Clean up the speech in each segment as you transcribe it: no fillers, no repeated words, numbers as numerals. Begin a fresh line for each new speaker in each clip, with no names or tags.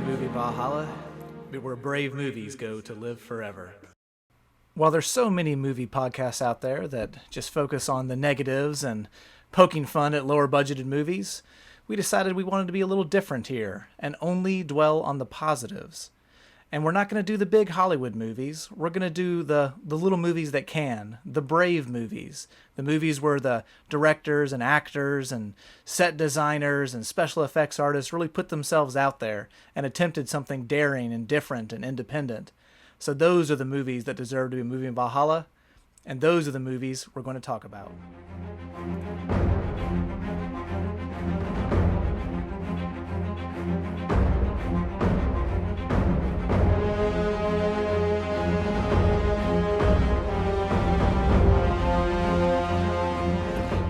to Movie Valhalla, where brave movies go to live forever. While there's so many movie podcasts out there that just focus on the negatives and poking fun at lower budgeted movies, we decided we wanted to be a little different here and only dwell on the positives. And we're not going to do the big Hollywood movies. We're going to do the little movies that can, the brave movies, the movies where the directors and actors and set designers and special effects artists really put themselves out there and attempted something daring and different and independent. So those are the movies that deserve to be a movie in Valhalla, and those are the movies we're going to talk about.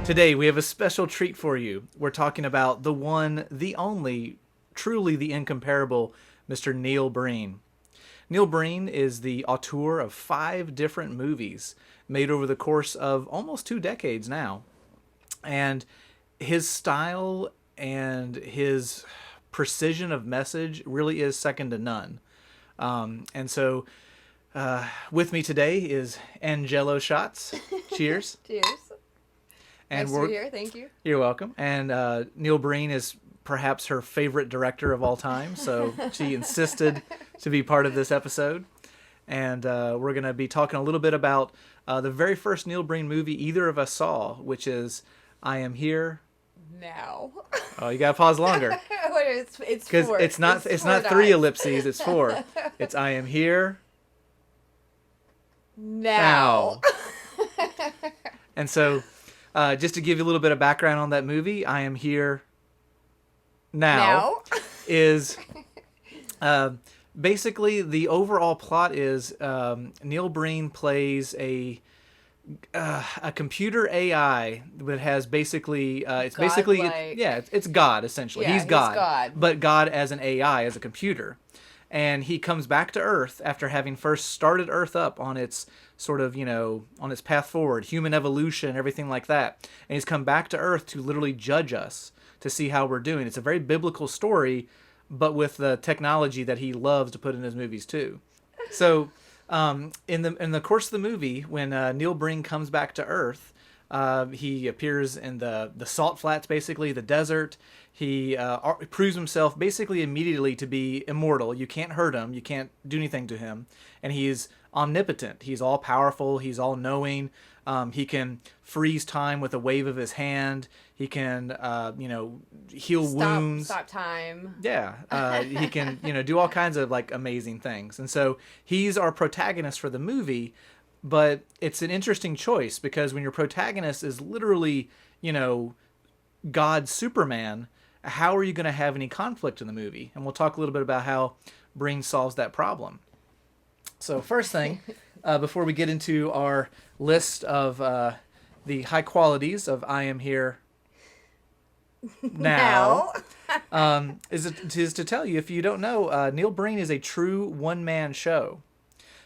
Today we have a special treat for you. We're talking about the one, the only, truly the incomparable Mr. Neil Breen. Neil Breen is the auteur of 5 different movies made over the course of almost 2 decades now. And his style and his precision of message really is second to none. And so with me today is Angello-shots. Cheers.
Cheers.
And
nice to be here. Thank you.
You're welcome. And Neil Breen is perhaps her favorite director of all time, so she insisted to be part of this episode. And we're going to be talking a little bit about the very first Neil Breen movie either of us saw, which is I Am Here
Now.
Oh, you got to pause longer.
It's 4.
Because it's not 3 ellipses, it's 4. It's I Am Here
Now.
And so just to give you a little bit of background on that movie, I Am Here Now. Is basically the overall plot is Neil Breen plays a computer AI that has basically it's God essentially.
Yeah,
he's God, but God as an AI, as a computer. And he comes back to Earth after having first started Earth up on its sort of, on its path forward, human evolution, everything like that. And he's come back to Earth to literally judge us, to see how we're doing. It's a very biblical story, but with the technology that he loves to put in his movies too. So in the course of the movie, when Neil Breen comes back to Earth, he appears in the salt flats, basically, the desert. He proves himself basically immediately to be immortal. You can't hurt him. You can't do anything to him. And he's omnipotent. He's all powerful. He's all knowing. He can freeze time with a wave of his hand. He can, heal wounds.
Stop time.
Yeah. He can, do all kinds of like amazing things. And so he's our protagonist for the movie. But it's an interesting choice because when your protagonist is literally, God's Superman, how are you going to have any conflict in the movie? And we'll talk a little bit about how Breen solves that problem. So first thing, before we get into our list of the high qualities of I Am Here Now, is to tell you, if you don't know, Neil Breen is a true one-man show.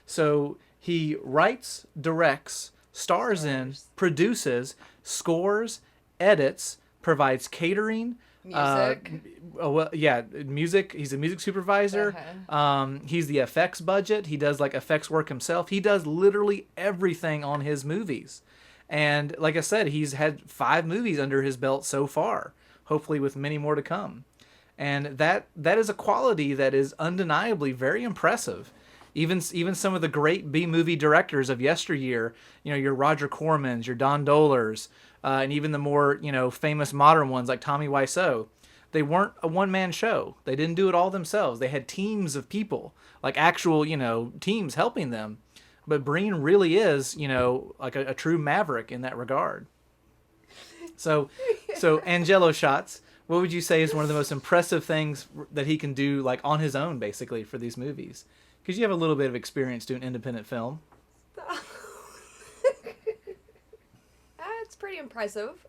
So he writes, directs, stars in, produces, scores, edits, provides catering,
music.
Music. He's a music supervisor. He's the effects budget. He does like effects work himself. He does literally everything on his movies. And like I said, he's had 5 movies under his belt so far, hopefully with many more to come. And that is a quality that is undeniably very impressive. Even some of the great B-movie directors of yesteryear, your Roger Cormans, your Don Dohlers, and even the more, famous modern ones like Tommy Wiseau, they weren't a one-man show. They didn't do it all themselves. They had teams of people, like actual, teams helping them. But Breen really is, like a true maverick in that regard. So Angello-shots, what would you say is one of the most impressive things that he can do, like on his own, basically, for these movies? Because you have a little bit of experience doing independent film.
It's pretty impressive.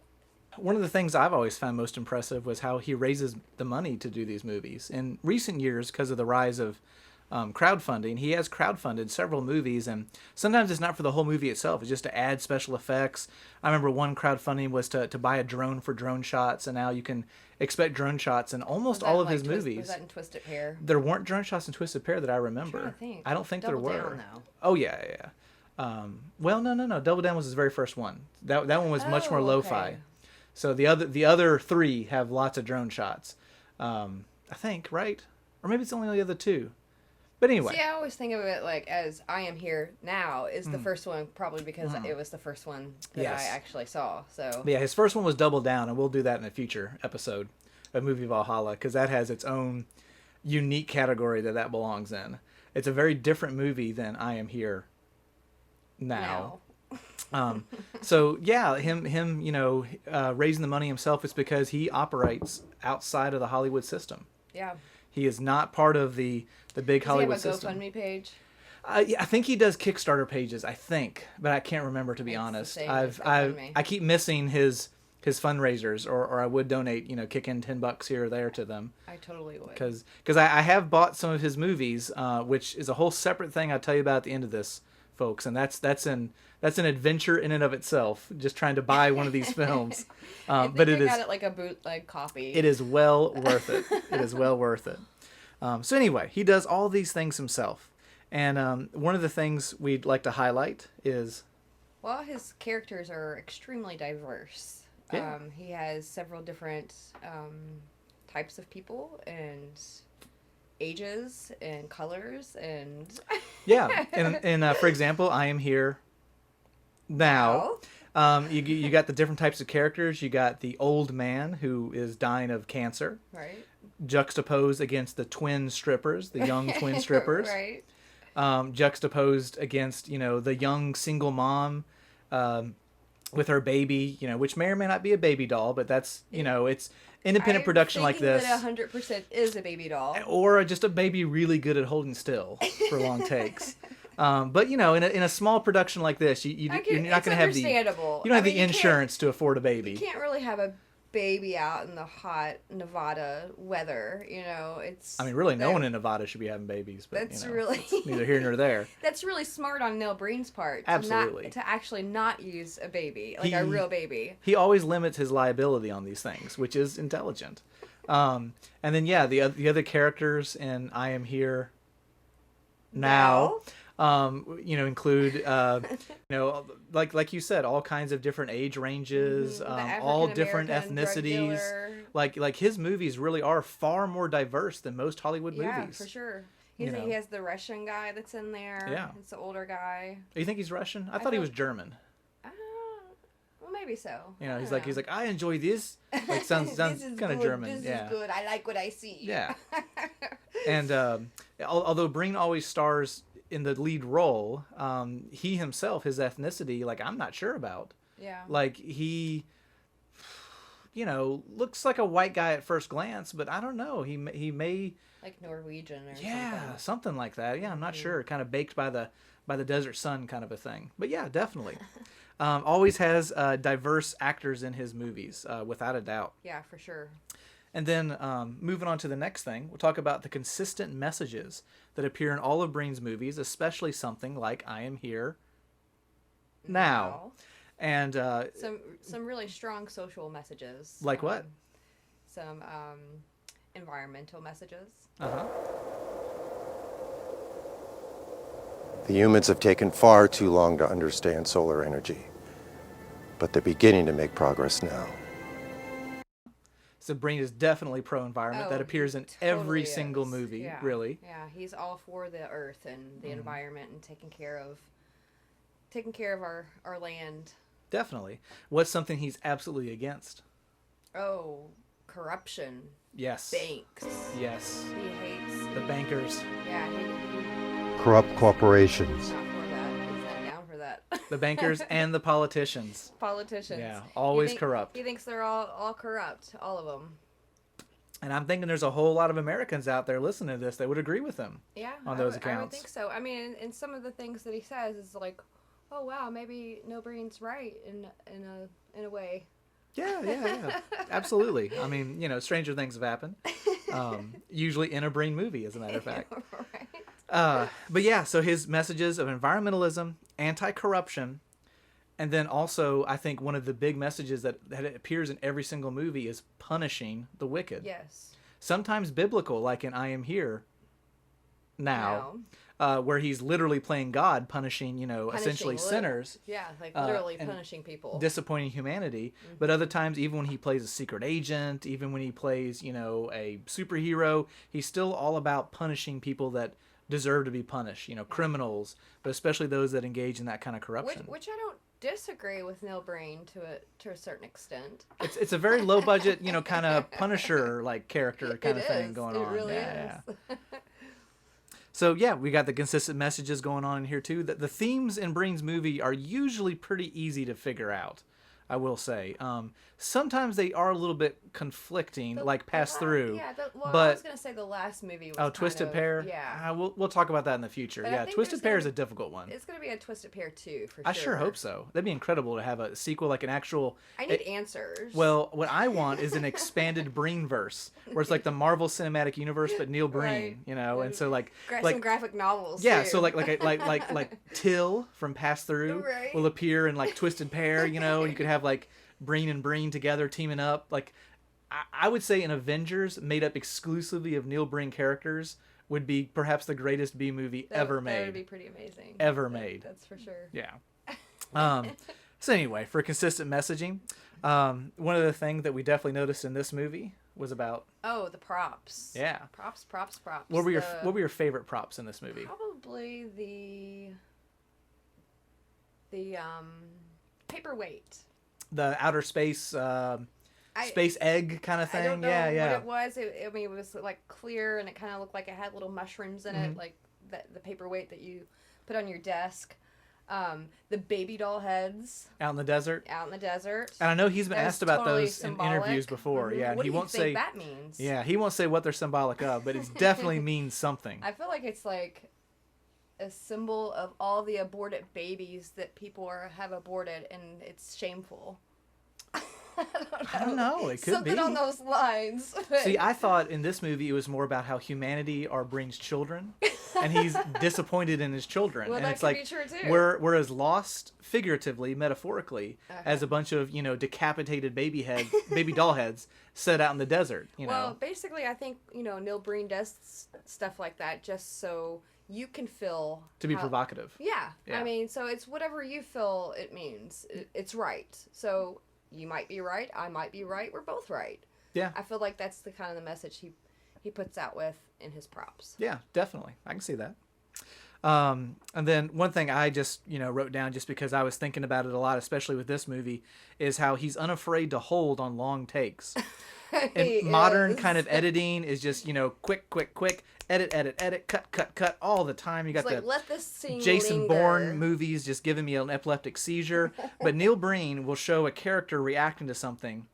One of the things I've always found most impressive was how he raises the money to do these movies. In recent years, because of the rise of crowdfunding. He has crowdfunded several movies, and sometimes it's not for the whole movie itself. It's just to add special effects. I remember one crowdfunding was to buy a drone for drone shots, and now you can expect drone shots in almost all of his movies.
Was that in Twisted Pair?
There weren't drone shots in Twisted Pair that I remember. I don't think there were.
Double Down, though.
Oh, yeah. Well, no. Double Down was his very first one. That one was much more lo-fi.
Okay.
So the other three have lots of drone shots. I think, right? Or maybe it's only the other two. But anyway.
See, I always think of it like as I Am Here Now is the first one, probably because it was the first one that I actually saw. So
yeah, his first one was Double Down, and we'll do that in a future episode of Movie Valhalla, because that has its own unique category that belongs in. It's a very different movie than I Am Here Now. So yeah, him raising the money himself is because he operates outside of the Hollywood system.
Yeah.
He is not part of the big Hollywood
system.
system.
Does he have a GoFundMe page?
Yeah, I think he does Kickstarter pages. I think, but I can't remember, to be honest. I keep missing his fundraisers, or I would donate, kick in $10 here or there to them.
I totally would.
Because I have bought some of his movies, which is a whole separate thing I'll tell you about at the end of this, folks, and that's an adventure in and of itself. Just trying to buy one of these films, but it is
got it like a bootleg copy.
It is well worth it. It is well worth it. So anyway, he does all these things himself, and one of the things we'd like to highlight is,
well, his characters are extremely diverse.
Yeah.
He has several different types of people and ages and colors and
yeah, and for example, I Am Here Now. You got the different types of characters. You got the old man who is dying of cancer,
right,
juxtaposed against the twin strippers, the young twin strippers,
right,
juxtaposed against the young single mom with her baby, which may or may not be a baby doll, but that's it's independent production like this.
That 100% is a baby doll,
or just a baby really good at holding still for long takes. But in a small production like this, you're not going to have the insurance to afford a baby.
You can't really have a baby out in the hot Nevada weather. It's.
Really, no one in Nevada should be having babies. But
that's really
it's neither here nor there.
That's really smart on Neil Breen's part.
Absolutely.
To actually not use a baby, like a real baby.
He always limits his liability on these things, which is intelligent. And then the other characters in I Am Here Now. Include like you said, all kinds of different age ranges, all different ethnicities. Like his movies really are far more diverse than most Hollywood movies.
Yeah, for sure. He has the Russian guy that's in there.
Yeah,
it's the older guy.
You think he's Russian? I thought he was German.
Well, maybe so.
He's like I enjoy this. Like sounds kind of German.
This is good. I like what I see.
Yeah. And although Breen always stars in the lead role, he himself, his ethnicity, I'm not sure about.
Yeah.
He, looks like a white guy at first glance, but I don't know. He may
like Norwegian or
something like that. Yeah, I'm not sure. Kind of baked by the desert sun, kind of a thing. But yeah, definitely. Always has diverse actors in his movies, without a doubt.
Yeah, for sure.
And then moving on to the next thing, we'll talk about the consistent messages that appear in all of Breen's movies, especially something like I Am Here Now. And
some really strong social messages.
Like what?
Some environmental messages.
Uh-huh.
The humans have taken far too long to understand solar energy, but they're beginning to make progress now.
So Breen is definitely pro-environment. That appears in every single movie, really.
Yeah, he's all for the earth and the environment and taking care of our land.
Definitely. What's something he's absolutely against?
Oh, corruption.
Yes.
Banks.
Yes.
He hates
the bankers.
Yeah,
corrupt corporations.
He's not for that. He's not down for that.
The bankers and the politicians.
Politicians.
Yeah, always corrupt.
He thinks they're all corrupt, all of them.
And I'm thinking there's a whole lot of Americans out there listening to this that would agree with him.
Yeah,
on those accounts.
I would think so. I mean, and some of the things that he says is like, oh wow, maybe Neil Breen's right in a way.
Yeah. Absolutely. I mean, stranger things have happened. Usually in a Breen movie, as a matter of fact.
Right.
But yeah, so his messages of environmentalism, anti-corruption, and then also I think one of the big messages that appears in every single movie is punishing the wicked.
Yes.
Sometimes biblical, like in I Am Here Now. Where he's literally playing God, punishing, essentially sinners.
Yeah, like literally punishing people.
Disappointing humanity. Mm-hmm. But other times, even when he plays a secret agent, even when he plays, a superhero, he's still all about punishing people that deserve to be punished, criminals, but especially those that engage in that kind of corruption.
Which I don't disagree with Neil Breen to a certain extent.
It's a very low budget, kind of Punisher like character kind of thing going on.
It really is.
Yeah. So yeah, we got the consistent messages going on in here too. The themes in Breen's movie are usually pretty easy to figure out, I will say. Sometimes they are a little bit conflicting, like Pass Through.
Yeah,
but
I was going to say the last movie was
Twisted Pair?
Yeah.
We'll talk about that in the future.
But
yeah, Twisted Pair is a difficult one.
It's going to be a Twisted Pair 2, for sure.
I sure hope so. That'd be incredible to have a sequel, like an actual...
I need answers.
Well, what I want is an expanded Breen-verse, where it's like the Marvel Cinematic Universe, but Neil Breen,
right.
And so like...
some graphic novels,
yeah,
too.
so like Till from Pass Through will appear in like Twisted Pair, and you could have like Breen and Breen together teaming up. Like, I would say an Avengers made up exclusively of Neil Breen characters would be perhaps the greatest B movie ever made.
That would be pretty amazing.
Ever made.
That's for sure.
Yeah. So anyway, for consistent messaging, one of the things that we definitely noticed in this movie was about...
Oh, the props.
Yeah.
Props.
What were your favorite props in this movie?
Probably the paperweight.
The outer space space egg kind of thing.
I don't know
what
it was. It was like clear, and it kind of looked like it had little mushrooms in it, like the paperweight that you put on your desk. The baby doll heads
out in the desert.
And
I know he's been asked about
totally
those in interviews before.
Mm-hmm.
Yeah,
what
he
do
won't
you think
say
that means.
Yeah, he won't say what they're symbolic of, but it definitely means something.
I feel like it's like a symbol of all the aborted babies that people have aborted, and it's shameful.
I don't know. It could
Something
be
on those lines.
See, I thought in this movie it was more about how humanity are Breen's children, and he's disappointed in his children.
Well,
and
that
it's
could
like
be true too.
we're as lost figuratively, metaphorically, as a bunch of decapitated baby doll heads set out in the desert.
Well, basically, I think Neil Breen does stuff like that just so you can feel
to be provocative.
Yeah, I mean, so it's whatever you feel it means. It's right. So. You might be right. I might be right. We're both right.
Yeah.
I feel like that's the kind of the message he puts out with in his props.
Yeah, definitely. I can see that. And then one thing I just, wrote down just because I was thinking about it a lot, especially with this movie, is how he's unafraid to hold on long takes. And modern kind of editing is just, quick, edit, cut all the time. You got
the let this scene
Jason
linger.
Bourne movies just giving me an epileptic seizure. But Neil Breen will show a character reacting to something,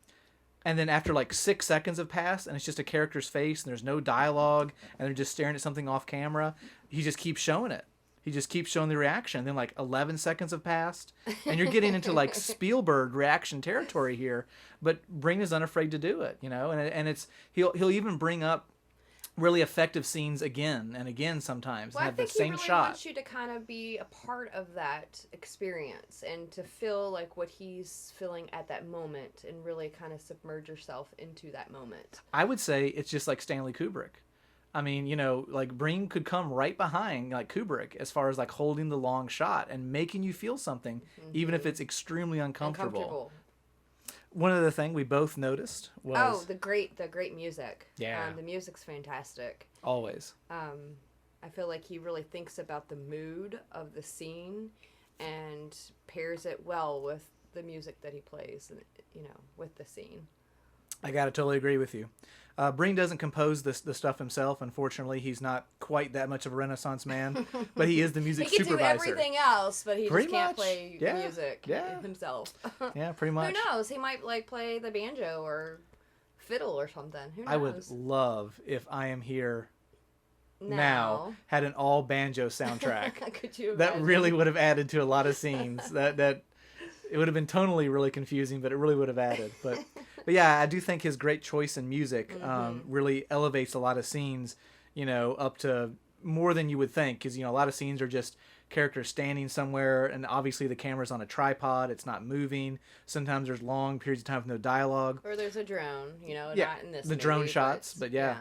and then after like 6 seconds have passed, and it's just a character's face, and there's no dialogue, and they're just staring at something off camera, he just keeps showing it. He just keeps showing the reaction. And then like 11 seconds have passed, and you're getting into like Spielberg reaction territory here. But Breen is unafraid to do it, and it's he'll even bring up really effective scenes again and again sometimes.
Well,
and have the
I
same
think he really
shot.
wants you to kind of be a part of that experience and to feel like what he's feeling at that moment and really kind of submerge yourself into that moment.
I would say it's just like Stanley Kubrick. I mean, like Breen could come right behind like Kubrick as far as like holding the long shot and making you feel something, even if it's extremely uncomfortable. One of the things we both noticed was
the great music.
Yeah,
the music's fantastic.
Always.
I feel like he really thinks about the mood of the scene and pairs it well with the music that he plays, with the scene.
I gotta totally agree with you. Breen doesn't compose the stuff himself. Unfortunately, he's not quite that much of a Renaissance man, but he is the music supervisor.
He can do everything else, but he just can't play music himself.
Yeah, pretty much.
Who knows? He might play the banjo or fiddle or something. Who knows?
I would love if I Am Here Now had an all banjo soundtrack.
Could you imagine?
That really would have added to a lot of scenes. That it would have been tonally really confusing, but it really would have added. But yeah, I do think his great choice in music really elevates a lot of scenes, up to more than you would think, because a lot of scenes are just characters standing somewhere, and obviously the camera's on a tripod, it's not moving. Sometimes there's long periods of time with no dialogue,
or there's a drone, not in this
the
movie,
drone shots, but
yeah.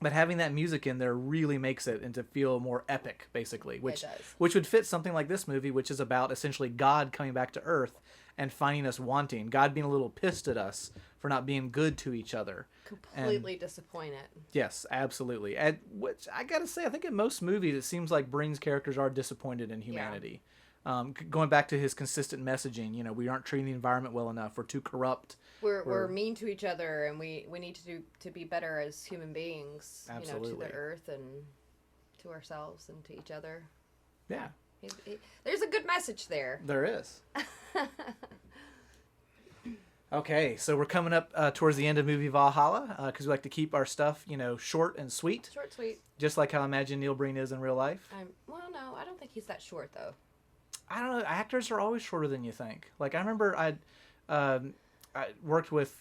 But having that music in there really makes it and to feel more epic, basically, which
It does.
which would fit something like this movie, which is about essentially God coming back to Earth and finding us wanting, God being a little pissed at us for not being good to each other.
Completely disappointed.
Yes, absolutely. And which I gotta say, I think in most movies, it seems like Breen's characters are disappointed in humanity. Going back to his consistent messaging, we aren't treating the environment well enough. We're too corrupt.
We're mean to each other, and we need to be better as human beings.
Absolutely.
To the earth and to ourselves and to each other.
Yeah.
There's a good message there.
There is. Okay, so we're coming up towards the end of Movie Valhalla because we like to keep our stuff, short and sweet.
Short, sweet.
Just like how I imagine Neil Breen is in real life.
Well, no, I don't think he's that short, though.
I don't know. Actors are always shorter than you think. Like, I remember I worked with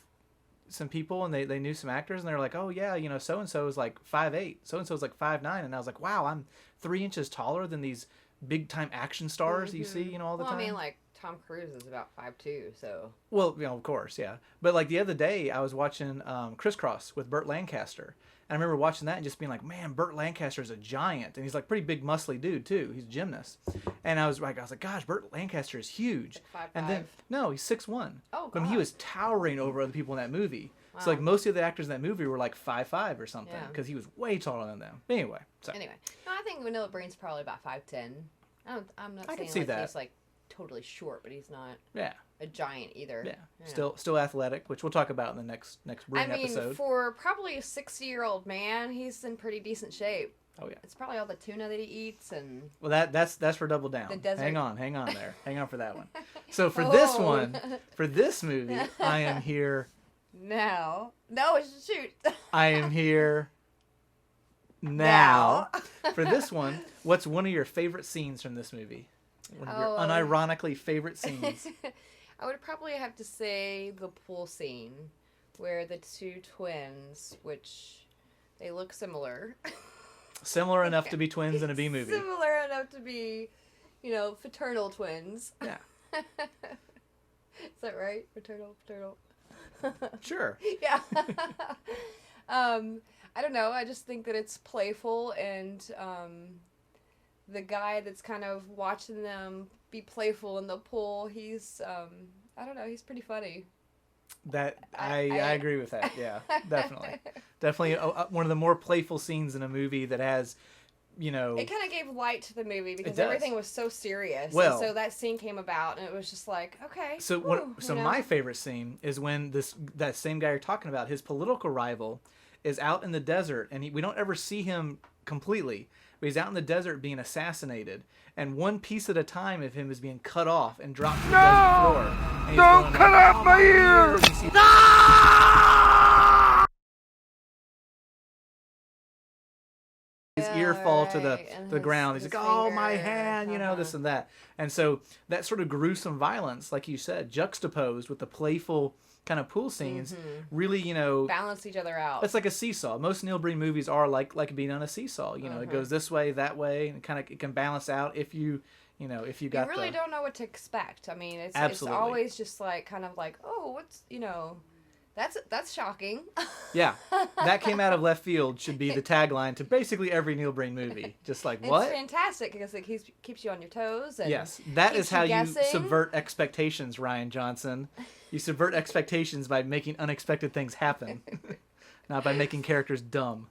some people, and they knew some actors, and they were like, oh, yeah, so-and-so is like 5'8", so-and-so is like 5'9", and I was like, wow, I'm 3 inches taller than these big-time action stars that you see, all the time.
Well, I mean, like, Tom Cruise is about 5'2", so...
Well, of course, yeah. But, like, the other day, I was watching Crisscross with Burt Lancaster. And I remember watching that and just being like, man, Burt Lancaster is a giant. And he's, like, pretty big, muscly dude, too. He's a gymnast. And I was like, gosh, Burt Lancaster is huge.
Like 5'5".
And then, no, he's 6'1".
Oh, God.
But I mean, he was towering over other people in that movie. Wow. So, like, most of the actors in that movie were, like, 5'5" or something. Because he was way taller than them. Anyway.
No, I think Neil Breen's probably about 5'10". I'm not saying
like
he's, like, totally short, but he's not a giant either.
Yeah. Still athletic, which we'll talk about in the next Breen episode.
For probably a 60-year-old man, he's in pretty decent shape.
Oh yeah.
It's probably all the tuna that he eats and...
Well, that's for Double Down.
The desert.
Hang on there. Hang on for that one. So for this one, for this movie, I am here...
No, shoot.
I am here... Now. For this one, what's one of your favorite scenes from this movie? One of your unironically favorite scenes.
I would probably have to say the pool scene where the two twins, which they look similar.
Similar enough to be twins in a B movie.
Similar enough to be, fraternal twins.
Yeah.
Is that right? Fraternal.
Sure.
Yeah. I don't know. I just think that it's playful, and the guy that's kind of watching them be playful in the pool, he's, I don't know, he's pretty funny.
That I agree with that. Yeah, definitely. Definitely one of the more playful scenes in a movie that has, It
kind of gave light to the movie because
does.
everything was so serious.
Well,
and so that scene came about, and it was just like, okay.
So my favorite scene is when that same guy you're talking about, his political rival, is out in the desert, and we don't ever see him completely, but he's out in the desert being assassinated, and one piece at a time of him is being cut off and dropped to the desert floor. Don't cut off my ears! His ear fall to the ground. He's like, oh, my hand, this and that. And so that sort of gruesome violence, like you said, juxtaposed with the playful kind of pool scenes, really,
balance each other out.
It's like a seesaw. Most Neil Breen movies are like being on a seesaw. It goes this way, that way, and it can balance out if you got.
You really don't know what to expect. I mean, it's always just like kind of like, oh, what's that's shocking.
Yeah, that came out of left field should be the tagline to basically every Neil Breen movie. Just like, what?
It's fantastic because it keeps you on your toes. And
yes, that is how you
guessing.
Subvert expectations, Ryan Johnson. You subvert expectations by making unexpected things happen, not by making characters dumb.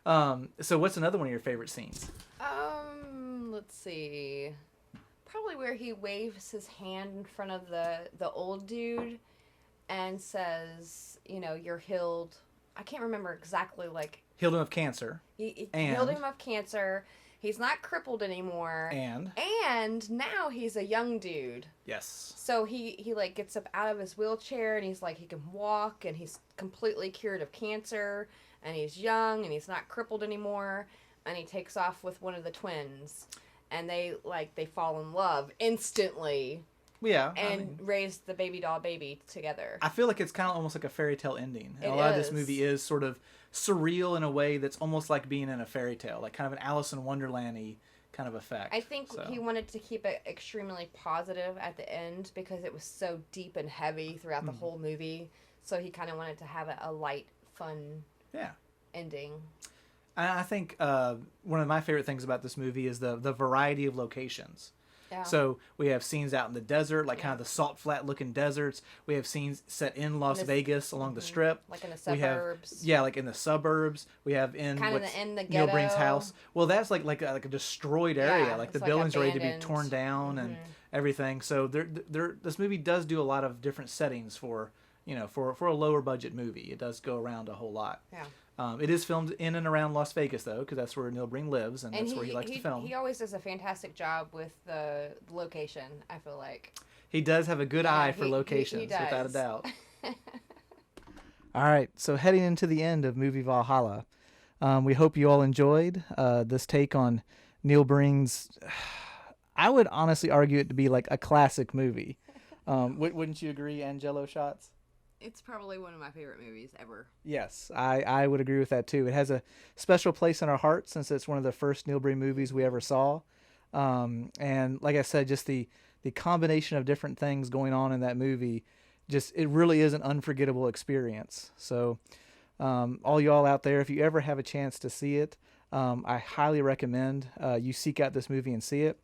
So what's another one of your favorite scenes?
Let's see. Probably where he waves his hand in front of the old dude and says, you're healed. I can't remember exactly, like...
Healed him of cancer.
He healed him of cancer. He's not crippled anymore. And now he's a young dude.
Yes.
So he like gets up out of his wheelchair, and he's like, he can walk, and he's completely cured of cancer, and he's young, and he's not crippled anymore, and he takes off with one of the twins, and they fall in love instantly.
Yeah.
and raise the baby doll baby together.
I feel like it's kind of almost like a fairy tale ending.
It
a lot of
is.
this movie is sort of surreal in a way that's almost like being in a fairy tale, like kind of an Alice in Wonderland-y kind of effect.
I think he wanted to keep it extremely positive at the end because it was so deep and heavy throughout the whole movie. So he kind of wanted to have a light, fun ending.
I think one of my favorite things about this movie is the variety of locations.
Yeah.
So we have scenes out in the desert, like kind of the salt flat looking deserts. We have scenes set in Las Vegas along the strip.
Like in the suburbs.
Like in the suburbs. We have in
kind of in the
Neil
ghetto.
Breen's house. Well, that's like a destroyed area.
Yeah,
like the
it's
buildings are ready to be
abandoned.
torn down and everything. So this movie does do a lot of different settings for a lower budget movie. It does go around a whole lot.
Yeah.
It is filmed in and around Las Vegas, though, because that's where Neil Breen lives, and that's where he likes to film.
He always does a fantastic job with the location, I feel like.
He does have a good eye for locations, without a doubt. All right, so heading into the end of Movie Valhalla, we hope you all enjoyed this take on Neil Breen's, I would honestly argue it to be like a classic movie. Wouldn't you agree, Angello-shots?
It's probably one of my favorite movies ever.
Yes, I would agree with that too. It has a special place in our hearts since it's one of the first Neil Breen movies we ever saw. And like I said, just the combination of different things going on in that movie, it really is an unforgettable experience. So all y'all out there, if you ever have a chance to see it, I highly recommend you seek out this movie and see it.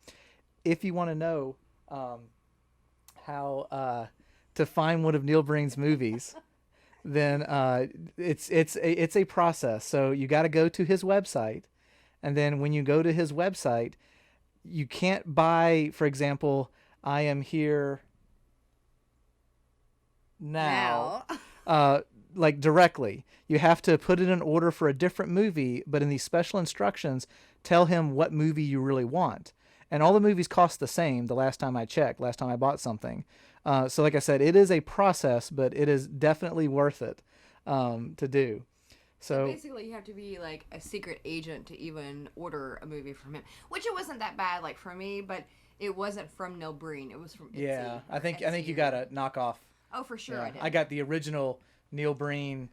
If you want to know how to find one of Neil Breen's movies, then it's a process. So you got to go to his website, and then when you go to his website, you can't buy, for example, I Am Here Now. Like directly. You have to put in an order for a different movie, but in these special instructions, tell him what movie you really want. And all the movies cost the same the last time I checked, last time I bought something. So like I said, it is a process, but it is definitely worth it to do. So
basically you have to be like a secret agent to even order a movie from him, which it wasn't that bad like for me, but it wasn't from Neil Breen. It was from Etsy.
Yeah, I think you got to knock off.
Oh, for sure.
Yeah,
I did.
I got the original Neil Breen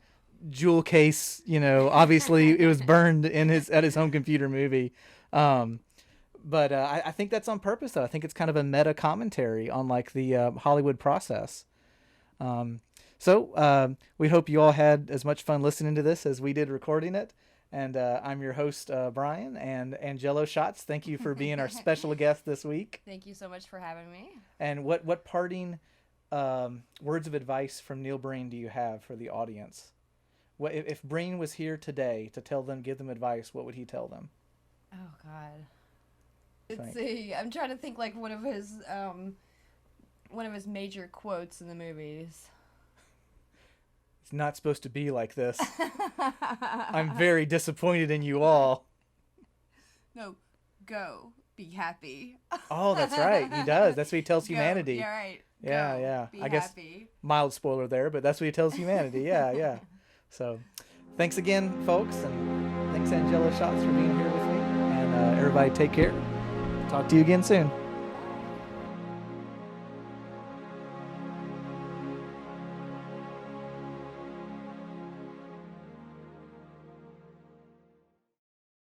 jewel case. Obviously it was burned at his home computer movie. But I think that's on purpose, though. I think it's kind of a meta commentary on like the Hollywood process. So we hope you all had as much fun listening to this as we did recording it. And I'm your host, Brian, and Angello-shots. Thank you for being our special guest this week.
Thank you so much for having me.
And what parting words of advice from Neil Breen do you have for the audience? If Breen was here today to give them advice, what would he tell them?
Oh, God. Let's see. I'm trying to think like one of his major quotes in the movies.
It's not supposed to be like this. I'm very disappointed in you all.
No, go. Be happy.
Oh, that's right. He does. That's what he tells humanity.
Yeah, right.
Yeah,
go.
yeah.
Be
I guess
happy.
mild spoiler there, but that's what he tells humanity. Yeah, yeah. So, thanks again, folks, and thanks Angello-shots for being here with me. And everybody, take care. Talk to you again soon.